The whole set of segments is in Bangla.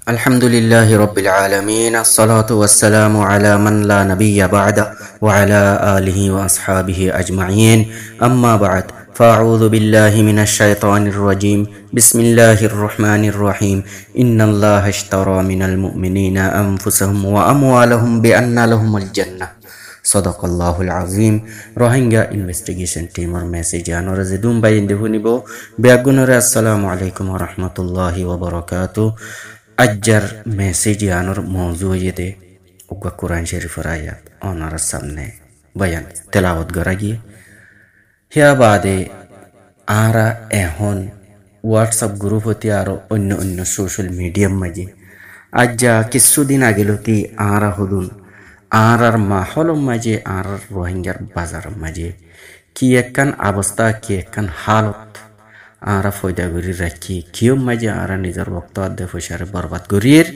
الحمد لله رب العالمين الصلاة والسلام على من لا نبي بعده وعلى آله وأصحابه أجمعين أما بعد فأعوذ بالله من الشيطان الرجيم بسم الله الرحمن الرحيم إن الله اشترى من المؤمنين أنفسهم وأموالهم بأن لهم الجنة صدق الله العظيم روهينجا انفستيجيشن تيم اور মেসেজ আনোর জিদুম বাই ইনদিহুনিবো বিয়াগুনরে আসসালামু আলাইকুম ওয়া রাহমাতুল্লাহি ওয়া বারাকাতুহু আজ্জার মেসেজ আনোর মওজু হইতে উগা কোরআন শরীফের আয়াত ওনার সামনে বয়ান তেলাওয়াত করা গিয়ে হিয়া বাদে আরা এখন হোয়াটসঅ্যাপ গ্রুপ হতে আরো অন্য অন্য সোশ্যাল মিডিয়াম মাঝে আজ্জা কিছুদিন আগেলতি আরা হদুন আর মাহলম মাঝে আর রোহিঙ্গার বাজার মাঝে কি একখান অবস্থা কি একখান হালত আর ফয়দা করি রাখি কিয়ম মাঝে আর নিজের বক্ত আদে ফসারে বরবাদ করির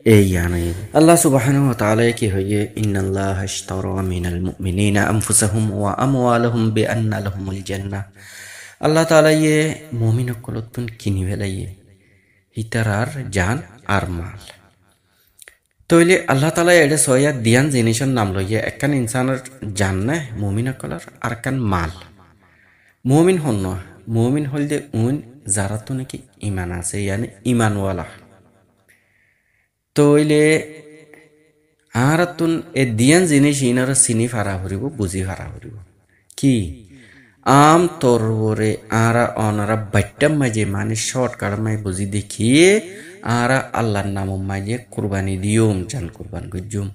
এই আনাই আল্লাহ সুবহানাহু ওয়া তাআলা কি হইয়ে ইন্নাল্লাহা ইশতারা মিনাল মুমিনিনা আনফুসাহুম ওয়া আমওয়ালাহুম বিআন্না লাহুমুল জান্নাহ আল্লাহ তাআলা ইয়ে মুমিনকলতুন কিনি ফেলাইয়ে হিতারার জান আর মাল তইলে আল্লাহ তাআলা এডে সয়া দিয়ান জিনিসের নাম লইয়ে একখান ইনসানের জান না মুমিনকলর আর কান মাল মুমিন হন মুমিন হলদে উন যারা তো নাকি ইমান আছে ইয়ানি ইমানওয়ালা তইলে আরাতুন এ দিয়ান জিনিস ইনার চিনি ফারা হরিব বুঝি ফারা হরিব কি আম তরবরে আরা অনারা বাইটাম মাঝে মানে শর্টকাট মাই বুঝি দেখিয়ে আরা আল্লাহর নাম মাঝে কুরবানি দিওম জান কুরবান গজুম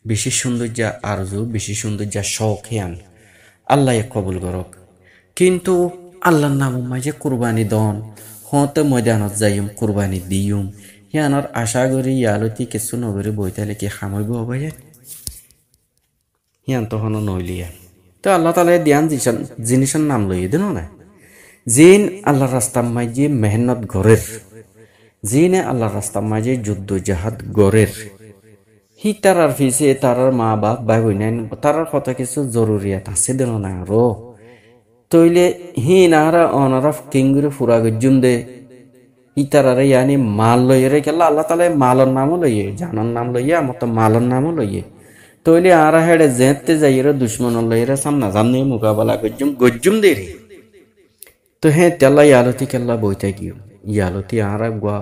বেশি সৌন্দর্য আরজু বেশি সৌন্দর্য শখ হেয়ান আল্লাহ কবুল করক কিন্তু আল্লাহর নাম মাঝে কুরবানি দন হতে ময়দানত যাইম কুরবানি দিওম হিয়ানোর আশা করি ইয়ালতি কিছু নগরে বইতালে কি খামাইব হবাই হিয়ান তখন নইলিয়া তো আল্লাহ তাআলা দিয়ান জিনিসের নাম লইয়ে দেন না জিন আল্লাহর রাস্তা মাঝে মেহনত গরের জিনে আল্লাহর রাস্তা মাঝে যুদ্ধ জাহাদ গরের হি তারার ফিসে তারার মা বাপ ভাই বোন তারার কথা কিছু জরুরিয়াত আছে দেন না আরো তইলে হি নারা অনারা কিঙ্গুরে ফুরা গজুম দে হি তারারে ইয়ানি মাল লইয়ে কেলা আল্লাহ তাআলা মালর নাম লইয়ে জানার নাম লইয়ে মত মালর নাম লইয়ে তইলে আরা হেডে জেতে যাইরে দুশমন লইরে সামনা জাননে মুকাবেলা গজুম দে রে তো হে তেলা ইয়ালতি কেলা বইতে গিয়ে ইয়ালতি আরা গা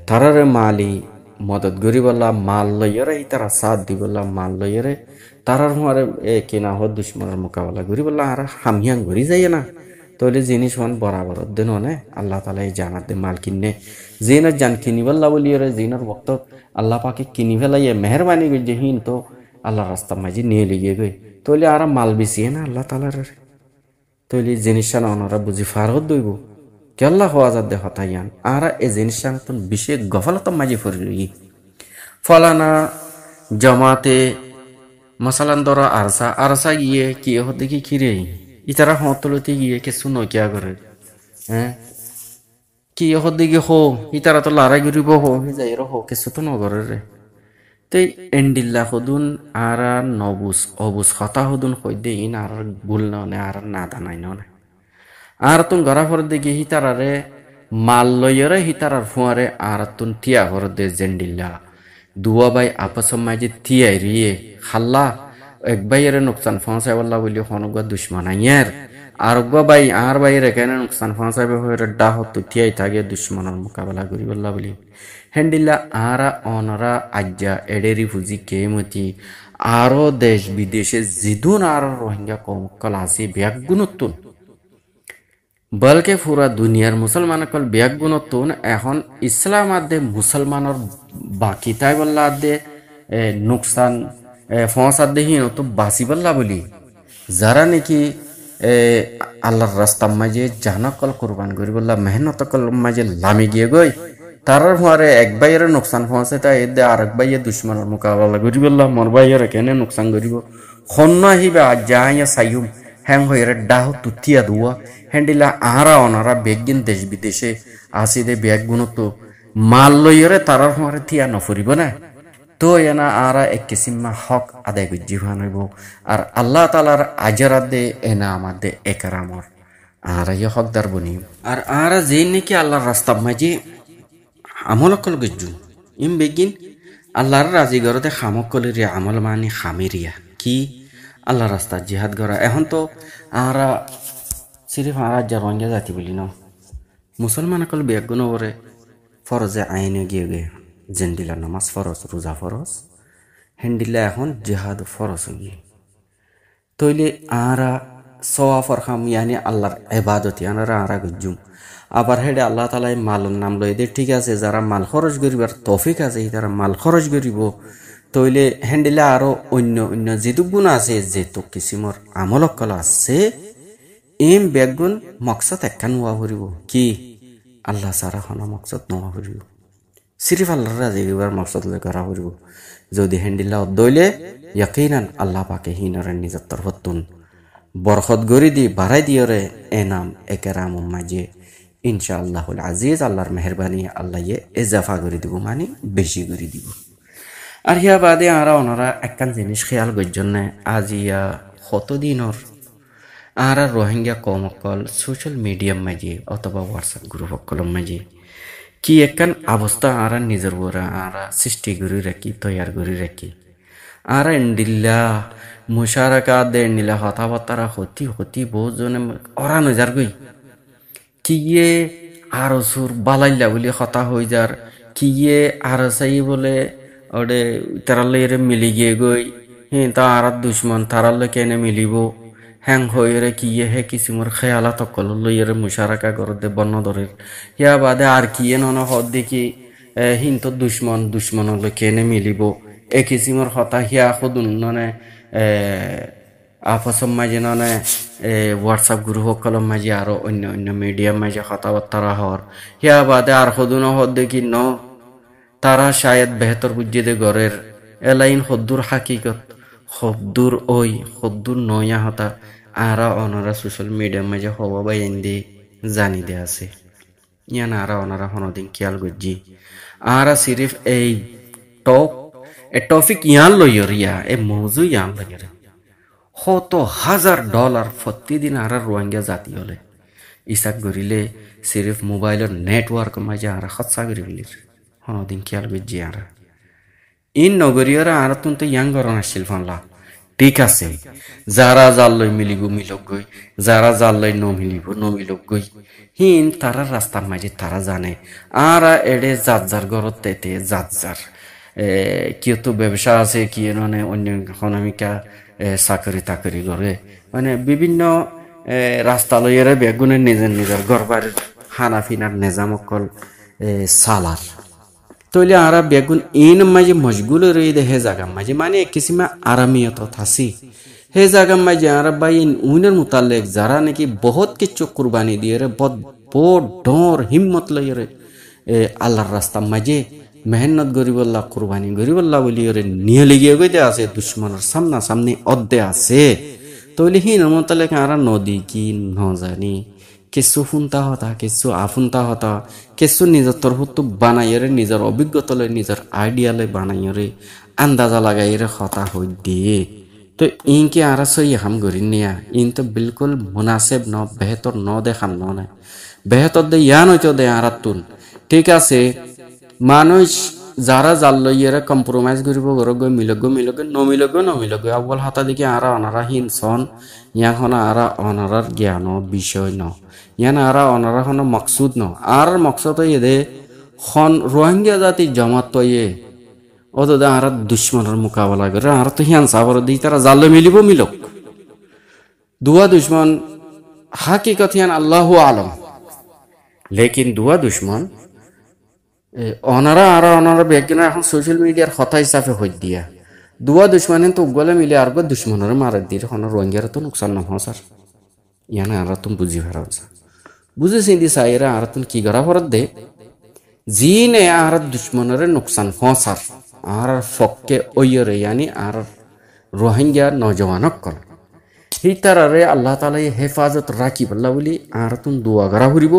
তারারে মালি মদত গরিবল্লা মাল লইরে তারা সাথ দিবল্লা মাল লইরে তারার হমারে কিনা হ দুশমনের মোকাবেলা গরিবল্লা আরা হামিয়াং গরি যায় না তইলে জিনিস হন বরাবর দেন নে আল্লাহ তাআলা জানাত দে মাল কিনে জিনার জান কিনিবল্লা বলিরে জিনার বক্ত আল্লাহ পাকে কিনি ফেলাইয়ে মেহরবানি গজে হিন তো আল্লাহ রাস্তা মাঝে নিয়ে লিগে গই তইলে আরা মাল বেশি না আল্লাহ তাআলার তইলে জিনিসটা ওনারা বুঝি ফারহত দইব কেল্লা হওয়া যাতে হতাইয়ান আর এই জিনিসটা নতুন বিশেষ গফলত মাঝে ফরিলি ফলানা জমাতে মশালান দরা আরসা গিয়ে কি হতে কি খিরে ইতারা হতলতে গিয়ে কিছু নকিয়া করে হ্যাঁ কি হতে গিয়ে হো ইতারা তো লড়াই করিব হো যাই হো কিছু তো নগরে রে তেই এন্ডিল্লা হদুন আর অবুস হতা হদুন হইদে ইন আর ভুল নে আর না দানাই নে আর তুন ঘরা ফর দেখি হিতারারে মাল লইরে হিতারার ফুয়ারে আর তুন টিয়া ঘর দে জেন্ডিল্লা দুয়া বাই আপস মাঝে টিয়াই রিয়ে খাল্লা এক বাইরে নুকসান ফসাই বললা বলি হনগা দুশ্মন আইয়ার আর গা বাই আর বাইরে কেন নুকসান ফসাইবে হয়ে ডাহ তো টিয়াই থাকে দুশ্মনের মোকাবেলা করি বললা বলি হ্যান্ডিল্লা আরা অনরা আজ্জা এডেরি ফুজি কেমতি আরো দেশ বিদেশে জিদুন আর রোহিঙ্গা কমকল আছে ব্যাগ গুণতুন বলকে পুরা দুনিয়ার মুসলমান কল ব্যাগ গুণতুন এখন ইসলাম আদে মুসলমানের বাকি তাই বললা আদে নুকসান ফসাদ দেহীন তো বাসি বললা বলি যারা নাকি আল্লাহর রাস্তা মাঝে জানাকল কোরবান করি বললা মেহনত কল মাঝে লামি গিয়ে গই তারার হওয়ারে এক বাইরে নুকসান ফসে তাই এদে আর এক বাইয়ে দুশ্মনের মোকাবেলা করি বললা মর বাইরে কেনে নুকসান করিব খন্ন আহিবে আজ যাইয়া সাইম হ্যাং হয়ে ডাহ তুতিয়া দুয়া হ্যান্ডিলা আরা অনারা বেগিন দেশ বিদেশে আসি দে ব্যাগ গুণ তো মাল লইরে তারার হওয়ারে থিয়া নফরিব না তো এনা আরা এক কিসিমা হক আদায় গুজি ভানইব আর আল্লাহ তাআলার আজরাত দে এনা আমাদের একরামর আর ইয়ে হকদার বনি আর আরা যেই নাকি আল্লাহর রাস্তা মাঝে আমল অকল গজ্জুম ইম বেগিন আল্লাহর রাজি গরতে খামক কলিরে আমল মানি খামিরিয়া কি আল্লাহ রাস্তা জিহাদ গড়া এখন তো আরা সিরিফ আর রঙিয়া জাতি বলি ন মুসলমান অকল বেগুন ওরে ফরজে আইনে গিয়ে গে জেন্ডিলা নামাজ ফরজ রোজা ফরজ হেন্ডিলা এখন জিহাদ ফরজ গিয়ে তৈলে আরা সওয়া ফরখাম ইয়ানি আল্লাহর ইবাদতি আনারা আরা গজ্জুম আবার হেডে আল্লাহ তালাই মালর নাম লই দে ঠিক আছে যারা মাল খরচ করিবার তৌফিক আছে তারা মাল খরচ করিব তৈলে হেন্ডিলা আরো অন্য অন্য যেটুক গুণ আছে যেটুক কিসিমর আমলক কলা আছে এম বেগুন মকসদ একখান নোয়া ফুরিব কি আল্লাহ সারা হনা মকসদ নোয়া ফুরিব সিরিফ আল্লাহর রাজি গরিবার মকসদ লই করা ফুরিব যদি হেন্ডিলা দইলে ইয়াকিনান আল্লাহ পাকে হিনরে নিজের তরফতুন বরকত গরি দি বাড়াই দিয়রে এনাম একেরাম মাঝে ইনশাআল্লাহুল আজিজ আল্লাহর মেহরবানি আল্লাহ এজাফা করে দিব মানে বেশি করে দিব আর ইয়া বাদে আরা ওনারা একখান জিনিস খেয়াল করছেন আজ ইয়া কতদিনর আরা রোহিঙ্গা কমকল সোশ্যাল মিডিয়ার মাঝে অথবা হোয়াটসঅ্যাপ গ্রুপ অকলম মাঝে কি একখান অবস্থা আরা নিজের ওরা আরা সৃষ্টি করে রাখি তৈয়ার করে রাখি আরা ইন্দিল্লা মুশারাকা দে নিলা কথাবার্তা হতি হতি বহুত জনে ওরা নজার গই কিয়ে আর সুর বালাইলা বলে কথা হয়ে যার কিয়ে আর সাই বলে ওডে তারালে এর মিলি গিয়ে গই হ্যাঁ তা আর দুশ্মন তারালে কেনে মিলিব হ্যাং হয়ে রে কিয়ে হে কিসিমর খেয়ালা তকল লইয়ের মুশারাকা করে দে বন্য ধরের ইয়া বাদে আর কিয়ে নন হদ দেখি হিন্ত দুশ্মন দুশ্মনলে কেনে মিলিব এ কিসিমর কথা হিয়া খুদুন ননে আপসম মাঝে ননে হোয়াটসঅ্যাপ গ্রুপ কলম মাঝে আরো অন্য অন্য মিডিয়াম মাঝে কথাবার্তা হর হিয়া বাদে আর সদুন হদ দেখি ন তারা শায়দ বেহতর বুঝিয়ে দে গরের এলাইন সদ্দুর হাকিকত সদ্দুর ওই সদ্দুর নয়া হতা আরা অনারা সোশ্যাল মিডিয়াম মাঝে হবা বা এন্দি জানি দে আছে ইয়ান আরা অনারা হনদিন খেয়াল গজ্জি আরা সিরিফ এই টপিক ইয়ান লইয়র ইয়া এ মৌজু ইয়ান লইয়র কত $1,000 প্রতিদিন আর রোহিঙ্গা জাতি হলে ইসাক গরিলে সিরিফ মোবাইলের নেটওয়ার্ক মাঝে আর খরচা করি বলির হনদিন খেয়াল বুঝছি আর ইন নগরীয়রা আর তো ইয়াং গরণ আসছিল ফানলা ঠিক আছে যারা জাল লই মিলিব মিলক গই যারা জাল লই নমিলক গই হিন তারা রাস্তার মাঝে তারা জানে আর এডে জাত যার গরত তেতে জাত যার কেউ তো ব্যবসা আছে কি মানে অন্য ইকোনমিকা চাকরি তাকরি করে মানে বিভিন্ন রাস্তা লইয়ের বেগুনে নিজের নিজের গড়বার খানা ফিনার নিজাম অকল সালার তৈলে আরা বেগুন ইন মাঝে মশগুল রয়ে দে হে জায়গা মাঝে মানে কিসিমা আরামিয়ত থাসি হে জায়গা মাঝে আরা বাই উইনের মুতালেক যারা নাকি বহুত কিছু কুরবানি দিয়ে রে বড় ডর হিম্মত লইয়ে আল্লাহর রাস্তা মাঝে মেহনত গরিবল্লাহ কুরবানি গরিবল্লাহ বলি ওরে নিয়ে লেগে গইতে আছে দুশ্মনের সামনা সামনি অদ্দে আছে তৈলে হিন মুতালেক আরা নদী কি ন জানি কিছু শুনতা হতা কিছু আফুনতা হতা কিছু নিজের তরফতো বানাইরে নিজের অভিজ্ঞতা লয় নিজের আইডিয়া লয় বানাইরে আন্দাজা লাগাইরে হতা হই দিয়ে তো ইনকে আর সই হাম গরি নিয়া ইন তো বিলকুল মুনাসেব ন বেহতর ন দেখাম ন নাই বেহতর দে ইয়ান হইতো দে আর তুন ঠিক আছে মানুষ যারা জাল লইয়েরা কম্প্রোমাইজ করিব ঘর গৈ মিলগ নমিলগ আউ্বাল হাতা দেখি আর অনারা হিনসন ইয়ান হনা আর অনারার জ্ঞান বিষয় ন ইয়ান আর অনারা হন মকসুদ ন আর মকসদ দে খন রোহিঙ্গা জাতি জমাত তয়ে অত আর দুশ্মনের মোকাবেলা করে আর তো হিয়ান সাবর দি তারা জাল মিলিব মিলক দুয়া দুশ্মন হাকিকত হিয়ান আল্লাহু আলম লেকিন দুয়া দুশ্মন অনারা আর অনারা বেগিনা এখন সোশ্যাল মিডিয়ার কথা হিসাবে হই দিয়া দুয়া দুশ্মনে তো গলে মিলে আর দুশ্মনের মারা দিয়ে এখন রোহিঙ্গার তো নুকসান নহ স্যার ইয়ানে আর তুমি বুঝি ফেরা বুঝে চিন্তি চাইরা আর তুমি কি করা ফরত দে জি নে আর দুশ্মনের নুকসান হসার আর ফককে ওইরে ইয়ানি আর রোহিঙ্গা নজওয়ানক কর হিতারে আল্লাহ তাআলা হেফাজত রাখি বল্লা বলি আর তুমি দোয়া করা ফুরিব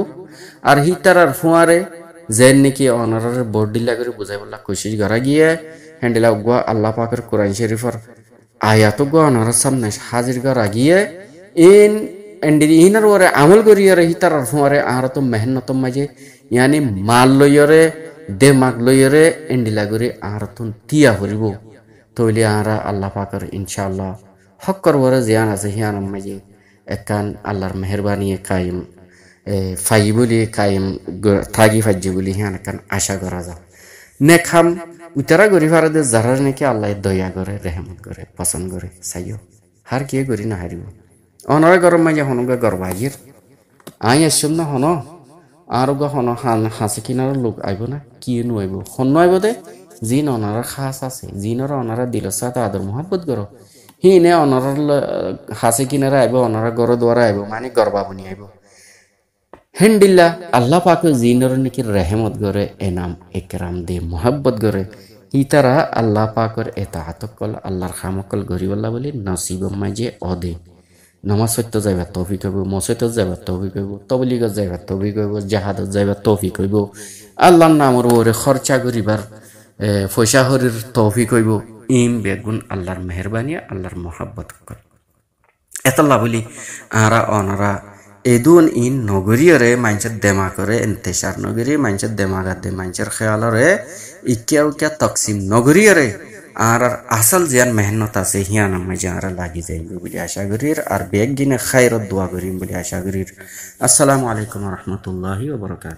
আর হিতার ফুয়ারে যেন নাকি অনারের বর্ডিলা করে বুঝাই বললা কোশিশ করা গিয়ে হ্যান্ডেলা গুয়া আল্লাহ পাকের কোরআন শরীফের আয়াত গুয়া অনারের সামনে হাজির করা গিয়ে ইনার ওরে আমল করিয়ারে হিতার ফুয়ারে আর তো মেহনত মাঝে ইয়ানি মাল লইয়রে দেমাগ লইরে এন্ডিলা করে আর তুন তিয়া হরিব তৈলি আরা আল্লাহ পাকর ইনশাআল্লাহ হক্কর বড় জিয়ান আছে হিয়ান মাঝে একান আল্লাহর মেহরবানি কায়েম ফাই বলি কায়েম থাকি ফাজ্জি বলি হিয়ান একান আশা করা যা নেখাম উতারা গরি ফারাদে যারা নাকি আল্লাহ দয়া করে রেহমত করে পছন্দ করে চাইও হার কে করি না হারিব অনরে গরম মাঝে হনুগা গর্বাজির আই আসুন না হন আর গা হন হাসি কিনার লোক আইব না কি নইব হন আইব দে জিন অনারা খাস আছে জিনরা অনারা দিল সাথে আদর মোহাব্বত করো হি নে অনারা হাসি কিনারা আইব অনারা গড় দ্বারা আইব মানে গর্বাবনি আইব হেন্ডিল্লা আল্লাহ পাকে জিনর নাকি রেহমত করে এনাম একরাম দে মোহাব্বত করে হি তারা আল্লাহ পাকর এতাহাতকল আল্লাহর খামকল গরিবল্লা বলি নসিব মাঝে অদে নামাজ সত্য যাইবার তৌফিক হইব মসজিদত যাইবার তৌফিক হইব তবলিগত যাইবার তৌফিক হইব জাহাদত যাইবার তৌফিক হইব আল্লাহর নামর ওরে খরচা করিবার পয়সা হরির তৌফিক হইব ইম বেগুন আল্লাহর মেহরবানি আল্লাহর মোহাব্বত কর এতলা বলি আরা অনরা এদুন ইন নগরীয়রে মানুষের দেমা করে এন্তেসার নগরী মানুষের দেমাগার দে মানুষের খেয়ালরে ইকিয়া উকিয়া তকসিম নগরীয়রে আর আসল জিয়ান মেহনত আছে হিয়ান মাঝে আর লাগি যাইব বলে আশা করির আর বেগ গিনে খায়রত দোয়া করিম বলে আশা করির আসসালামু আলাইকুম রহমতুল্লাহি ওয়া বারাকাতুহু।